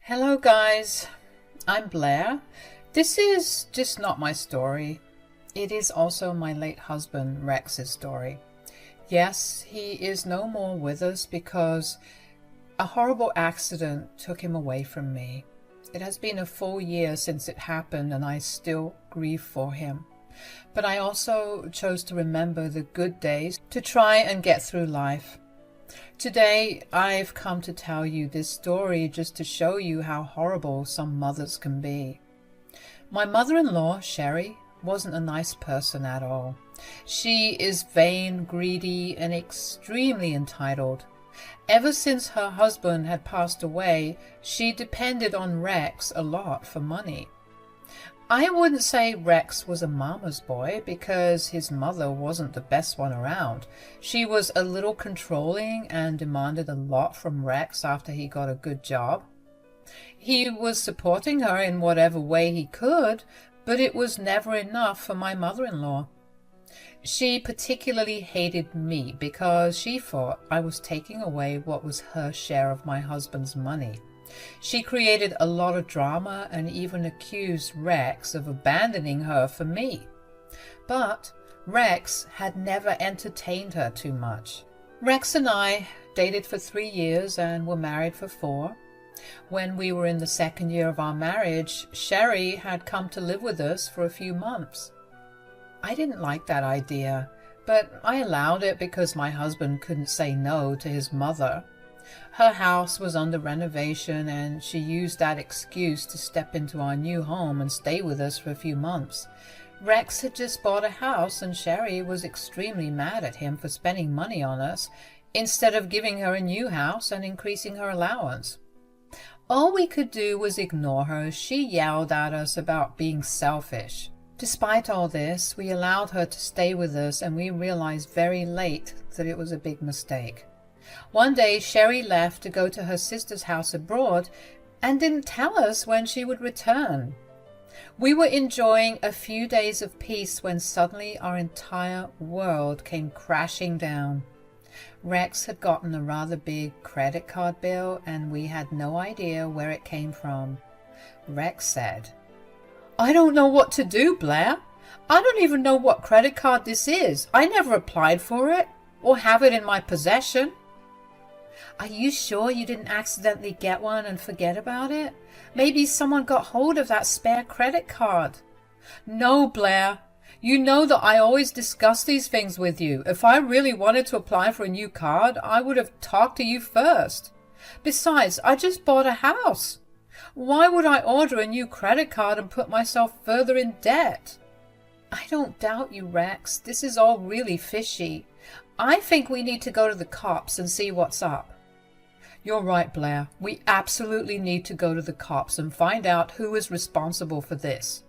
Hello guys, I'm Blair. This is just not my story. It is also my late husband Rex's story. Yes, he is no more with us because a horrible accident took him away from me. It has been a full year since it happened and I still grieve for him. But I also chose to remember the good days to try and get through life. Today, I've come to tell you this story just to show you how horrible some mothers can be. My mother-in-law, Sherry, wasn't a nice person at all. She is vain, greedy, and extremely entitled. Ever since her husband had passed away, she depended on Rex a lot for money. I wouldn't say Rex was a mama's boy because his mother wasn't the best one around. She was a little controlling and demanded a lot from Rex after he got a good job. He was supporting her in whatever way he could, but it was never enough for my mother-in-law. She particularly hated me because she thought I was taking away what was her share of my husband's money. She created a lot of drama and even accused Rex of abandoning her for me. But Rex had never entertained her too much. Rex and I dated for 3 years and were married for 4. When we were in the 2nd year of our marriage, Sherry had come to live with us for a few months. I didn't like that idea, but I allowed it because my husband couldn't say no to his mother. Her house was under renovation and she used that excuse to step into our new home and stay with us for a few months. Rex had just bought a house and Sherry was extremely mad at him for spending money on us instead of giving her a new house and increasing her allowance. All we could do was ignore her as she yelled at us about being selfish. Despite all this, we allowed her to stay with us and we realized very late that it was a big mistake. One day, Sherry left to go to her sister's house abroad and didn't tell us when she would return. We were enjoying a few days of peace when suddenly our entire world came crashing down. Rex had gotten a rather big credit card bill and we had no idea where it came from. Rex said, "I don't know what to do, Blair. I don't even know what credit card this is. I never applied for it or have it in my possession." "Are you sure you didn't accidentally get one and forget about it? Maybe someone got hold of that spare credit card." "No, Blair. You know that I always discuss these things with you. If I really wanted to apply for a new card, I would have talked to you first. Besides, I just bought a house. Why would I order a new credit card and put myself further in debt?" "I don't doubt you, Rex. This is all really fishy. I think we need to go to the cops and see what's up." "You're right, Blair. We absolutely need to go to the cops and find out who is responsible for this."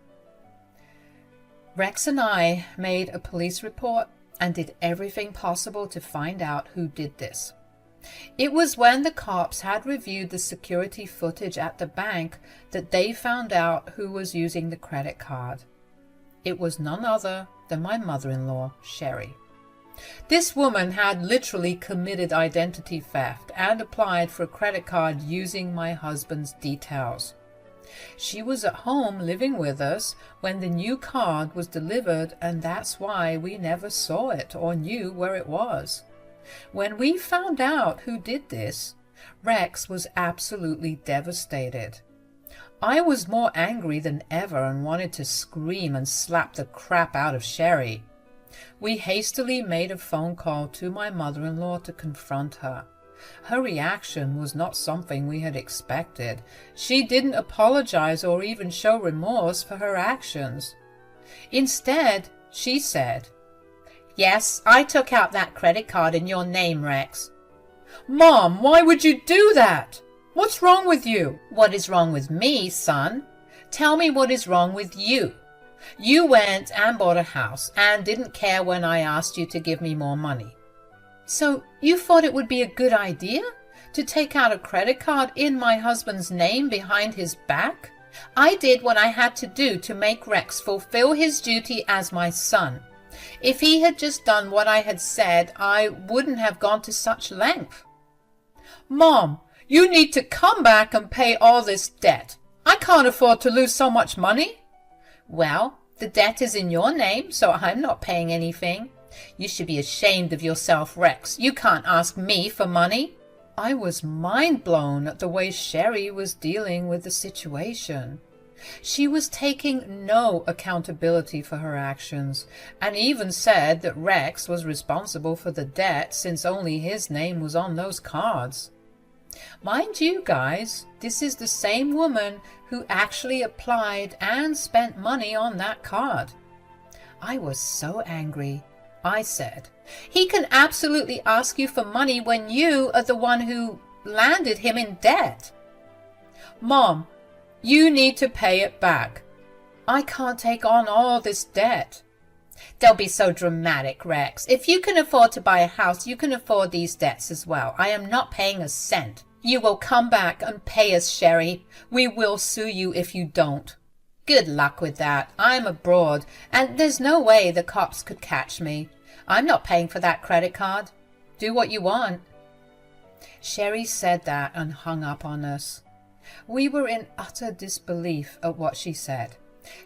Rex and I made a police report and did everything possible to find out who did this. It was when the cops had reviewed the security footage at the bank that they found out who was using the credit card. It was none other than my mother-in-law, Sherry. This woman had literally committed identity theft and applied for a credit card using my husband's details. She was at home living with us when the new card was delivered, and that's why we never saw it or knew where it was. When we found out who did this, Rex was absolutely devastated. I was more angry than ever and wanted to scream and slap the crap out of Sherry. We hastily made a phone call to my mother-in-law to confront her. Her reaction was not something we had expected. She didn't apologize or even show remorse for her actions. Instead, she said, "Yes, I took out that credit card in your name, Rex." "Mom, why would you do that? What's wrong with you?" "What is wrong with me, son? Tell me what is wrong with you. You went and bought a house and didn't care when I asked you to give me more money. So you thought it would be a good idea to take out a credit card in my husband's name behind his back? I did what I had to do to make Rex fulfill his duty as my son. If he had just done what I had said, I wouldn't have gone to such length." "Mom, You need to come back and pay all this debt. I can't afford to lose so much money. Well, the debt is in your name, so I'm not paying anything. You should be ashamed of yourself, Rex. You can't ask me for money. I was mind blown at the way Sherry was dealing with the situation. She was taking no accountability for her actions, and even said that Rex was responsible for the debt since only his name was on those cards. Mind you, guys, this is the same woman who actually applied and spent money on that card. I was so angry. I said, he can absolutely ask you for money when you are the one who landed him in debt. Mom, you need to pay it back. I can't take on all this debt. Don't be so dramatic, Rex. If you can afford to buy a house, you can afford these debts as well. I am not paying a cent. You will come back and pay us, Sherry. We will sue you if you don't. Good luck with that. I'm abroad, and there's no way the cops could catch me. I'm not paying for that credit card. Do what you want. Sherry said that and hung up on us. We were in utter disbelief at what she said.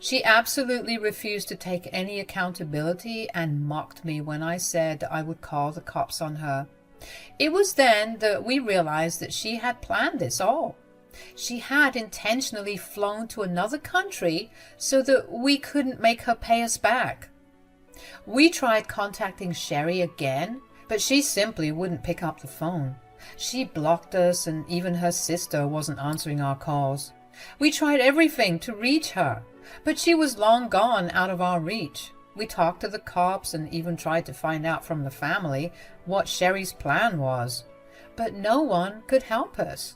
She absolutely refused to take any accountability and mocked me when I said I would call the cops on her. It was then that we realized that she had planned this all. She had intentionally flown to another country so that we couldn't make her pay us back. We tried contacting Sherry again, but she simply wouldn't pick up the phone. She blocked us, and even her sister wasn't answering our calls. We tried everything to reach her, but she was long gone out of our reach. We talked to the cops and even tried to find out from the family what Sherry's plan was, but no one could help us.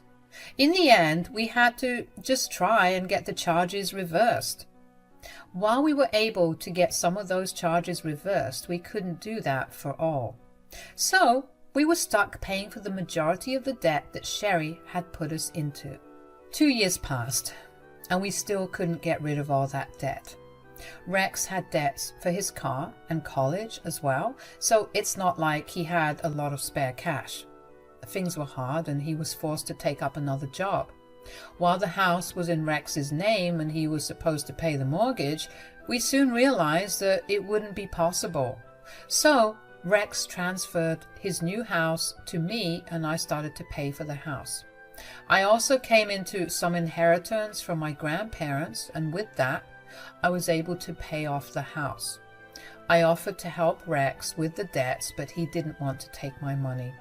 In the end, we had to just try and get the charges reversed. While we were able to get some of those charges reversed, we couldn't do that for all. So we were stuck paying for the majority of the debt that Sherry had put us into. 2 years passed, and we still couldn't get rid of all that debt. Rex had debts for his car and college as well, so it's not like he had a lot of spare cash. Things were hard, and he was forced to take up another job. While the house was in Rex's name and he was supposed to pay the mortgage, we soon realized that it wouldn't be possible. So Rex transferred his new house to me, and I started to pay for the house. I also came into some inheritance from my grandparents, and with that, I was able to pay off the house. I offered to help Rex with the debts, but he didn't want to take my money.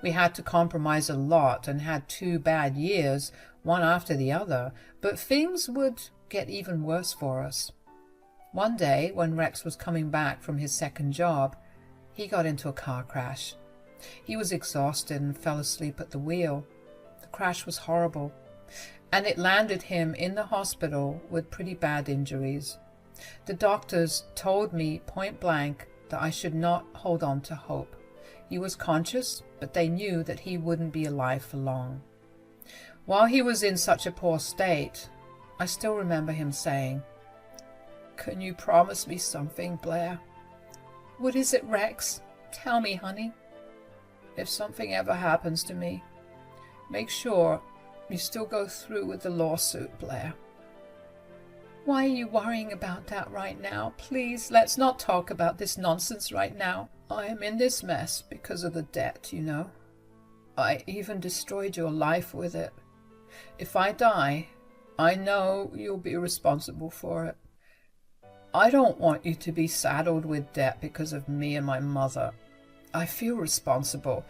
We had to compromise a lot and had 2 bad years, one after the other, but things would get even worse for us. One day, when Rex was coming back from his second job, he got into a car crash. He was exhausted and fell asleep at the wheel. The crash was horrible, and it landed him in the hospital with pretty bad injuries. The doctors told me point blank that I should not hold on to hope. He was conscious, but they knew that he wouldn't be alive for long. While he was in such a poor state, I still remember him saying, "Can you promise me something, Blair?" "What is it, Rex? Tell me, honey." "If something ever happens to me, make sure you still go through with the lawsuit, Blair." "Why are you worrying about that right now? Please, let's not talk about this nonsense right now. I am in this mess because of the debt, you know. I even destroyed your life with it. If I die, I know you'll be responsible for it. I don't want you to be saddled with debt because of me and my mother. I feel responsible,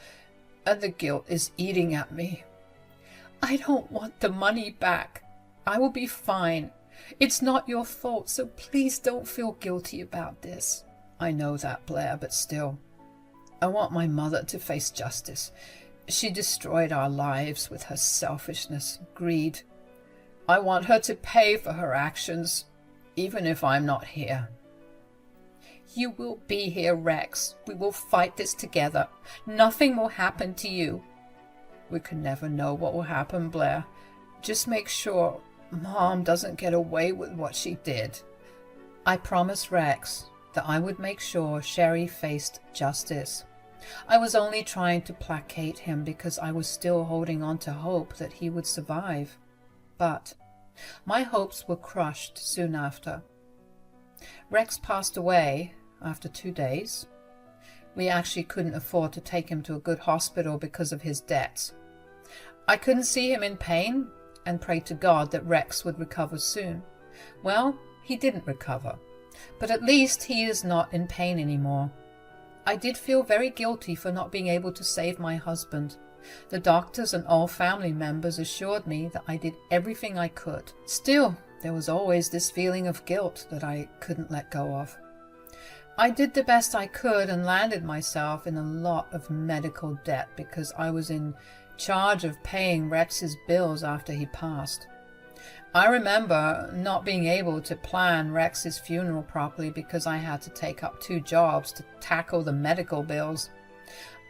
and the guilt is eating at me. I don't want the money back. I will be fine. It's not your fault, so please don't feel guilty about this." "I know that, Blair, but still, I want my mother to face justice. She destroyed our lives with her selfishness, greed. I want her to pay for her actions, even if I'm not here." "You will be here, Rex. We will fight this together. Nothing will happen to you." "We can never know what will happen, Blair. Just make sure Mom doesn't get away with what she did." I promised Rex that I would make sure Sherry faced justice. I was only trying to placate him because I was still holding on to hope that he would survive. But my hopes were crushed soon after. Rex passed away after 2 days. We actually couldn't afford to take him to a good hospital because of his debts. I couldn't see him in pain and prayed to God that Rex would recover soon. Well, he didn't recover, but at least he is not in pain anymore. I did feel very guilty for not being able to save my husband. The doctors and all family members assured me that I did everything I could. Still, there was always this feeling of guilt that I couldn't let go of. I did the best I could and landed myself in a lot of medical debt because I was in charge of paying Rex's bills after he passed. I remember not being able to plan Rex's funeral properly because I had to take up 2 jobs to tackle the medical bills.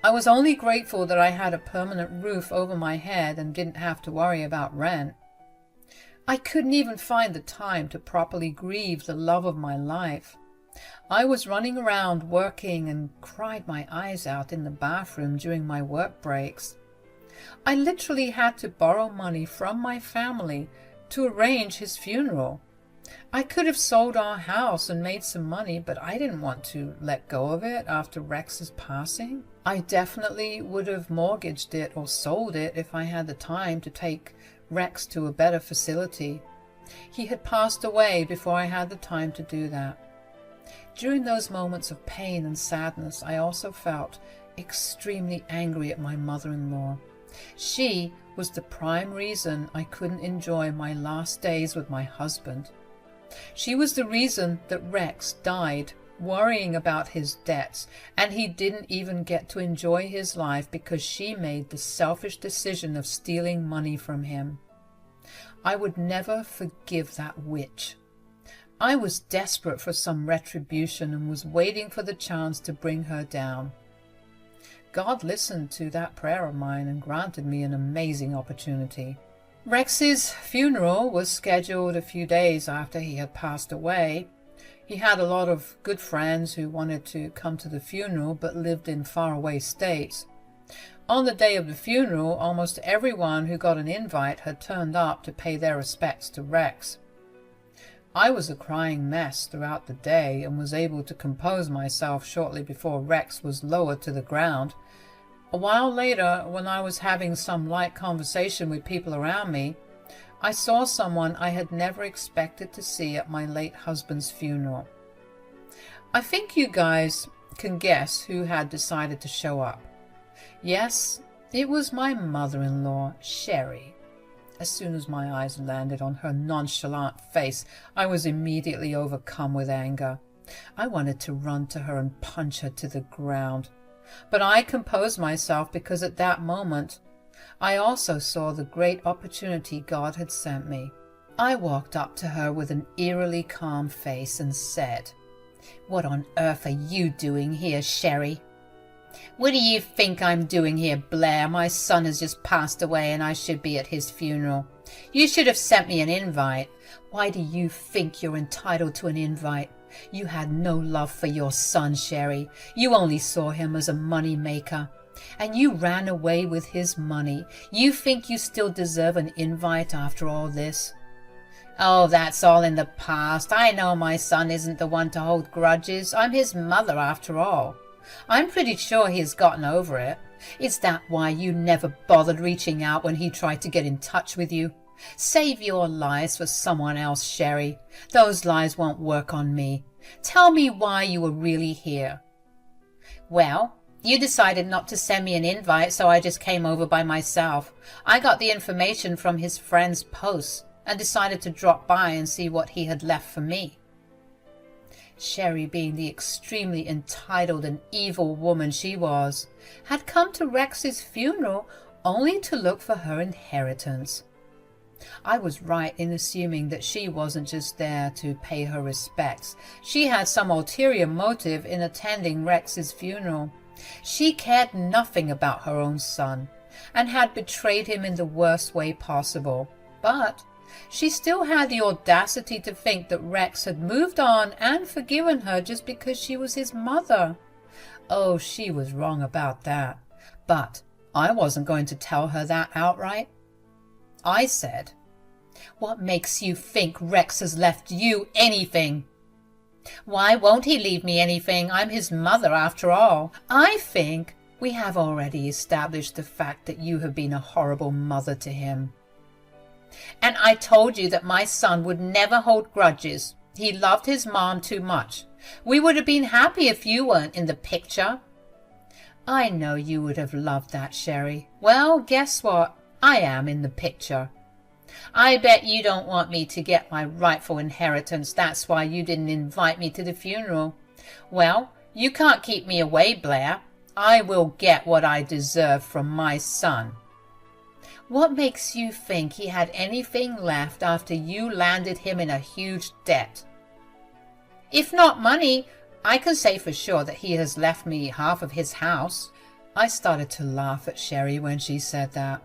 I was only grateful that I had a permanent roof over my head and didn't have to worry about rent. I couldn't even find the time to properly grieve the love of my life. I was running around working and cried my eyes out in the bathroom during my work breaks. I literally had to borrow money from my family to arrange his funeral. I could have sold our house and made some money, but I didn't want to let go of it after Rex's passing. I definitely would have mortgaged it or sold it if I had the time to take Rex to a better facility. He had passed away before I had the time to do that. During those moments of pain and sadness, I also felt extremely angry at my mother-in-law. She was the prime reason I couldn't enjoy my last days with my husband. She was the reason that Rex died worrying about his debts, and he didn't even get to enjoy his life because she made the selfish decision of stealing money from him. I would never forgive that witch. I was desperate for some retribution and was waiting for the chance to bring her down. God listened to that prayer of mine and granted me an amazing opportunity. Rex's funeral was scheduled a few days after he had passed away. He had a lot of good friends who wanted to come to the funeral but lived in faraway states. On the day of the funeral, almost everyone who got an invite had turned up to pay their respects to Rex. I was a crying mess throughout the day and was able to compose myself shortly before Rex was lowered to the ground. A while later, when I was having some light conversation with people around me, I saw someone I had never expected to see at my late husband's funeral. I think you guys can guess who had decided to show up. Yes, it was my mother-in-law, Sherry. As soon as my eyes landed on her nonchalant face, I was immediately overcome with anger. I wanted to run to her and punch her to the ground. But I composed myself because at that moment, I also saw the great opportunity God had sent me. I walked up to her with an eerily calm face and said, "What on earth are you doing here, Sherry?" "What do you think I'm doing here, Blair? My son has just passed away and I should be at his funeral. You should have sent me an invite. Why do you think you're entitled to an invite? You had no love for your son, Sherry. You only saw him as a money maker. And you ran away with his money. You think you still deserve an invite after all this?" "Oh, that's all in the past. I know my son isn't the one to hold grudges. I'm his mother after all. I'm pretty sure he has gotten over it. Is that why you never bothered reaching out when he tried to get in touch with you? Save your lies for someone else, Sherry. Those lies won't work on me. Tell me why you were really here." "Well, you decided not to send me an invite, so I just came over by myself. I got the information from his friend's posts and decided to drop by and see what he had left for me." Sherry, being the extremely entitled and evil woman she was, had come to Rex's funeral only to look for her inheritance. I was right in assuming that she wasn't just there to pay her respects. She had some ulterior motive in attending Rex's funeral. She cared nothing about her own son, and had betrayed him in the worst way possible. But she still had the audacity to think that Rex had moved on and forgiven her just because she was his mother. Oh, she was wrong about that. But I wasn't going to tell her that outright. I said, "What makes you think Rex has left you anything?" "Why won't he leave me anything? I'm his mother after all." "I think we have already established the fact that you have been a horrible mother to him." "And I told you that my son would never hold grudges. He loved his mom too much. We would have been happy if you weren't in the picture." "I know you would have loved that, Sherry. Well, guess what? I am in the picture." "I bet you don't want me to get my rightful inheritance. That's why you didn't invite me to the funeral." "Well, you can't keep me away, Blair. I will get what I deserve from my son." "What makes you think he had anything left after you landed him in a huge debt?" "If not money, I can say for sure that he has left me half of his house." I started to laugh at Sherry when she said that.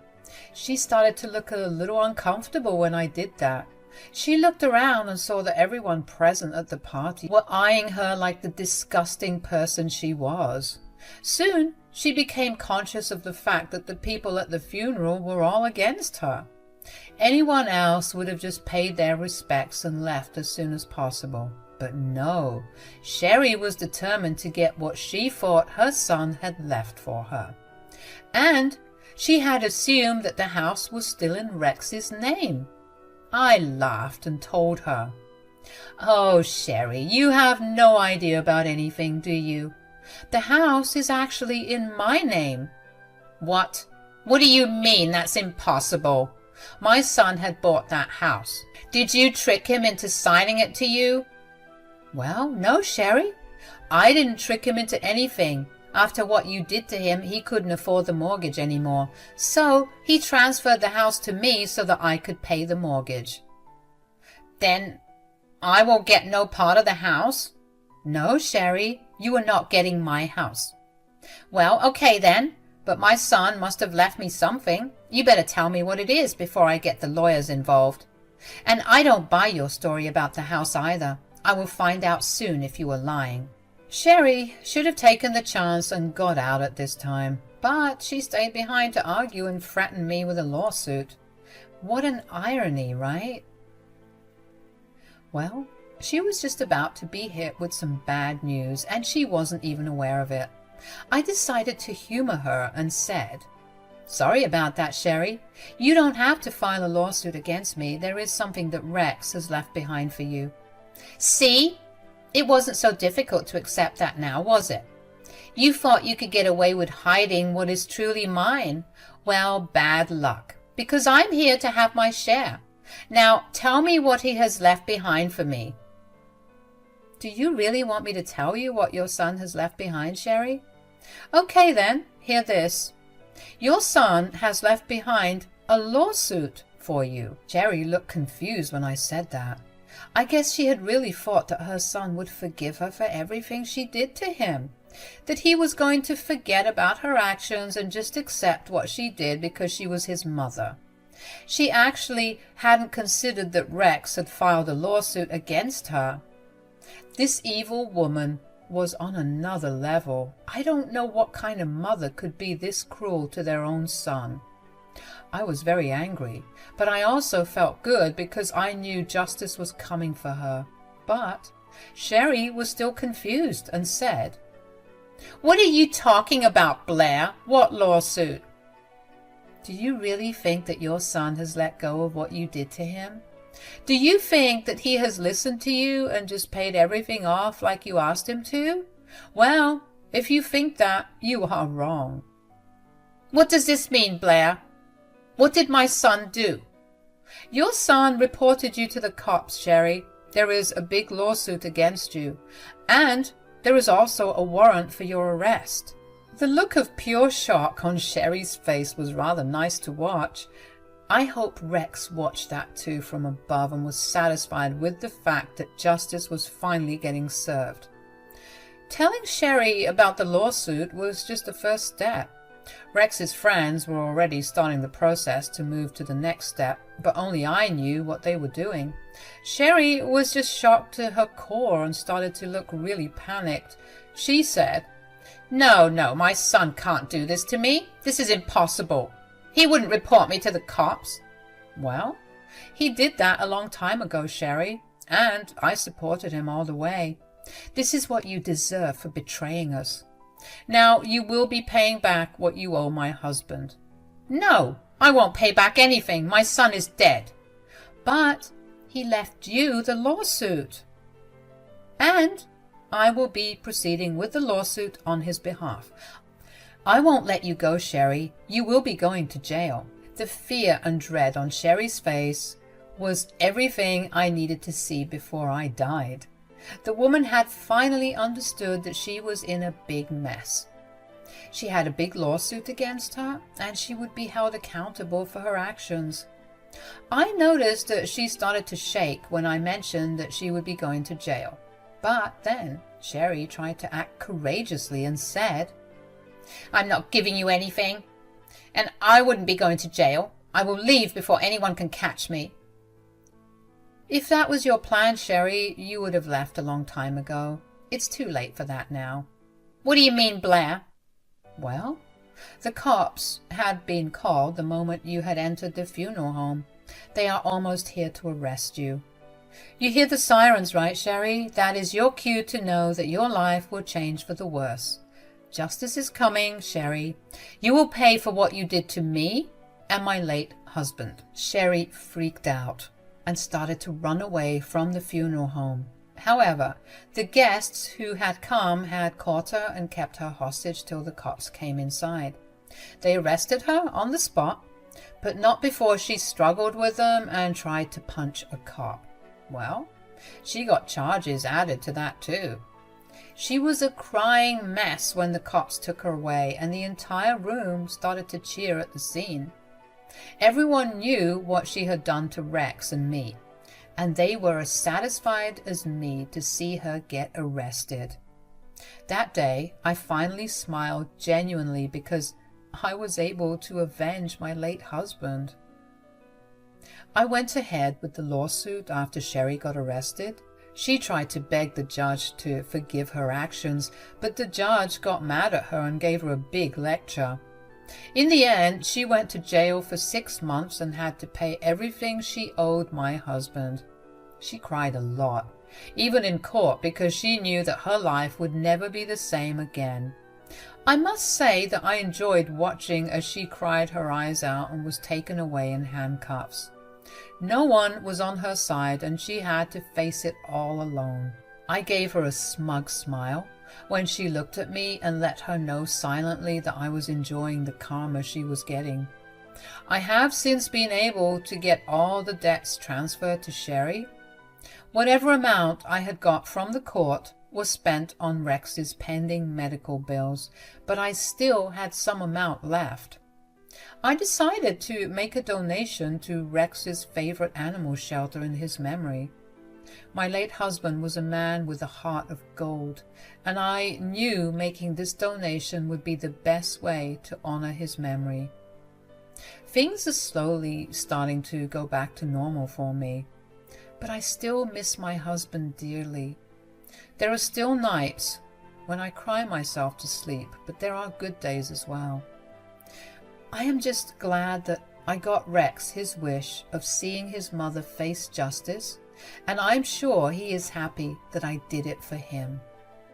She started to look a little uncomfortable when I did that. She looked around and saw that everyone present at the party were eyeing her like the disgusting person she was. Soon she became conscious of the fact that the people at the funeral were all against her. Anyone else would have just paid their respects and left as soon as possible. But no, Sherry was determined to get what she thought her son had left for her. And she had assumed that the house was still in Rex's name. I laughed and told her, "Oh, Sherry, you have no idea about anything, do you? The house is actually in my name." "What? What do you mean? That's impossible. My son had bought that house. Did you trick him into signing it to you?" "Well, no, Sherry. I didn't trick him into anything. After what you did to him, he couldn't afford the mortgage anymore. So he transferred the house to me so that I could pay the mortgage." "Then I will get no part of the house?" "No, Sherry, you are not getting my house." "Well, okay then, but my son must have left me something. You better tell me what it is before I get the lawyers involved. And I don't buy your story about the house either. I will find out soon if you are lying." Sherry should have taken the chance and got out at this time, but she stayed behind to argue and threaten me with a lawsuit. What an irony, right? Well, she was just about to be hit with some bad news, and she wasn't even aware of it. I decided to humor her and said, "Sorry about that, Sherry. You don't have to file a lawsuit against me. There is something that Rex has left behind for you." "See? It wasn't so difficult to accept that now, was it? You thought you could get away with hiding what is truly mine. Well, bad luck, because I'm here to have my share. Now, tell me what he has left behind for me." "Do you really want me to tell you what your son has left behind, Sherry?" "Okay then, hear this. Your son has left behind a lawsuit for you." Sherry looked confused when I said that. I guess she had really thought that her son would forgive her for everything she did to him, that he was going to forget about her actions and just accept what she did because she was his mother. She actually hadn't considered that Rex had filed a lawsuit against her. This evil woman was on another level. I don't know what kind of mother could be this cruel to their own son. I was very angry, but I also felt good because I knew justice was coming for her. But Sherry was still confused and said, "What are you talking about, Blair? What lawsuit?" "Do you really think that your son has let go of what you did to him? Do you think that he has listened to you and just paid everything off like you asked him to? Well, if you think that, you are wrong." "What does this mean, Blair? What did my son do?" "Your son reported you to the cops, Sherry. There is a big lawsuit against you, and there is also a warrant for your arrest." The look of pure shock on Sherry's face was rather nice to watch. I hope Rex watched that too from above and was satisfied with the fact that justice was finally getting served. Telling Sherry about the lawsuit was just the first step. Rex's friends were already starting the process to move to the next step, but only I knew what they were doing. Sherry was just shocked to her core and started to look really panicked. She said, No, no, my son can't do this to me. This is impossible. He wouldn't report me to the cops. Well, he did that a long time ago, Sherry, and I supported him all the way. This is what you deserve for betraying us. Now you will be paying back what you owe my husband. No, I won't pay back anything. My son is dead. But he left you the lawsuit. And I will be proceeding with the lawsuit on his behalf. I won't let you go, Sherry. You will be going to jail. The fear and dread on Sherry's face was everything I needed to see before I died. The woman had finally understood that she was in a big mess. She had a big lawsuit against her, and she would be held accountable for her actions. I noticed that she started to shake when I mentioned that she would be going to jail. But then Sherry tried to act courageously and said, I'm not giving you anything, and I wouldn't be going to jail. I will leave before anyone can catch me. If that was your plan, Sherry, you would have left a long time ago. It's too late for that now. What do you mean, Blair? Well, the cops had been called the moment you had entered the funeral home. They are almost here to arrest you. You hear the sirens, right, Sherry? That is your cue to know that your life will change for the worse. Justice is coming, Sherry. You will pay for what you did to me and my late husband. Sherry freaked out and started to run away from the funeral home. However, the guests who had come had caught her and kept her hostage till the cops came inside. They arrested her on the spot, but not before she struggled with them and tried to punch a cop. Well, she got charges added to that too. She was a crying mess when the cops took her away, and the entire room started to cheer at the scene. Everyone knew what she had done to Rex and me, and they were as satisfied as me to see her get arrested. That day, I finally smiled genuinely because I was able to avenge my late husband. I went ahead with the lawsuit after Sherry got arrested. She tried to beg the judge to forgive her actions, but the judge got mad at her and gave her a big lecture. In the end, she went to jail for 6 months and had to pay everything she owed my husband. She cried a lot, even in court, because she knew that her life would never be the same again. I must say that I enjoyed watching as she cried her eyes out and was taken away in handcuffs. No one was on her side, and she had to face it all alone. I gave her a smug smile when she looked at me and let her know silently that I was enjoying the karma she was getting. I have since been able to get all the debts transferred to Sherry. Whatever amount I had got from the court was spent on Rex's pending medical bills, but I still had some amount left. I decided to make a donation to Rex's favorite animal shelter in his memory. My late husband was a man with a heart of gold, and I knew making this donation would be the best way to honor his memory. Things are slowly starting to go back to normal for me, but I still miss my husband dearly. There are still nights when I cry myself to sleep, but there are good days as well. I am just glad that I got Rex his wish of seeing his mother face justice, and I'm sure he is happy that I did it for him.